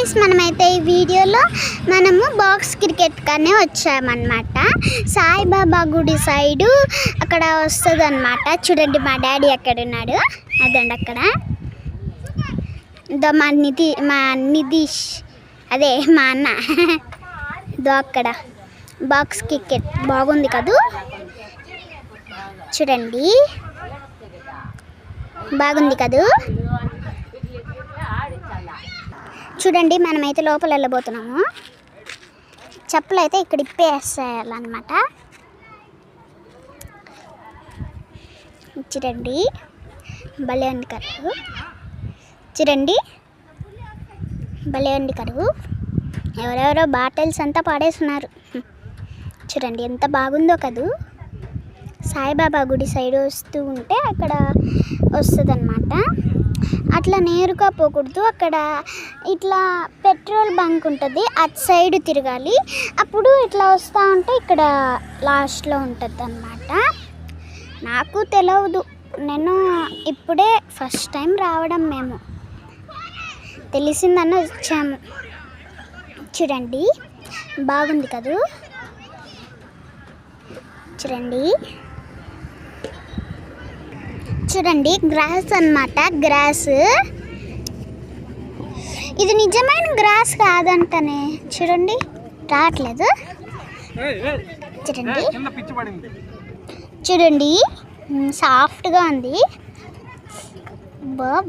Guys, మనమైతే ఈ వీడియోలో మనము బాక్స్ క్రికెట్ కనే వచ్చామన్నమాట. సాయిబాబా గుడి సైడు అక్కడ వస్తుంది అన్నమాట. చూడండి మా డాడీ అక్కడ ఉన్నాడు, అదండి అక్కడ. మా నితీష్, అదే మా అన్న దో అక్కడ బాక్స్ క్రికెట్ బాగుంది కదూ, చూడండి బాగుంది కదూ. చూడండి మనమైతే లోపల వెళ్ళబోతున్నాము. చెప్పులు అయితే ఇక్కడ ఇప్పేసేయాలన్నమాట. చూడండి భలే ఉంది కరువు, చూడండి భలే ఉంది కరువు. ఎవరెవరో బాటిల్స్ అంతా పాడేస్తున్నారు. చూడండి ఎంత బాగుందో కదూ. సాయిబాబా గుడి సైడ్ వస్తూ ఉంటే అక్కడ వస్తుంది అన్నమాట. అట్లా నేరుగా పోకూడదు, అక్కడ ఇట్లా పెట్రోల్ బంక్ ఉంటుంది, అటు సైడ్ తిరగాలి. అప్పుడు ఇట్లా వస్తూ ఉంటే ఇక్కడ లాస్ట్లో ఉంటుంది అన్నమాట. నాకు తెలియదు, నేను ఇప్పుడే ఫస్ట్ టైం రావడం, మేము తెలిసిందన్న వచ్చాము. చూడండి బాగుంది కదూ, చూడండి చూడండి గ్రాస్ అన్నమాట. గ్రాస్ ఇది నిజమైన గ్రాస్ కాదంటనే, చూడండి రావట్లేదు. చూడండి చూడండి సాఫ్ట్గా ఉంది,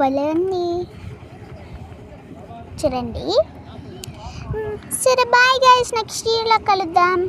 భలే ఉంది. చూడండి. సరే బాయ్ గైస్, నెక్స్ట్ వీడియోలో కలుద్దాం.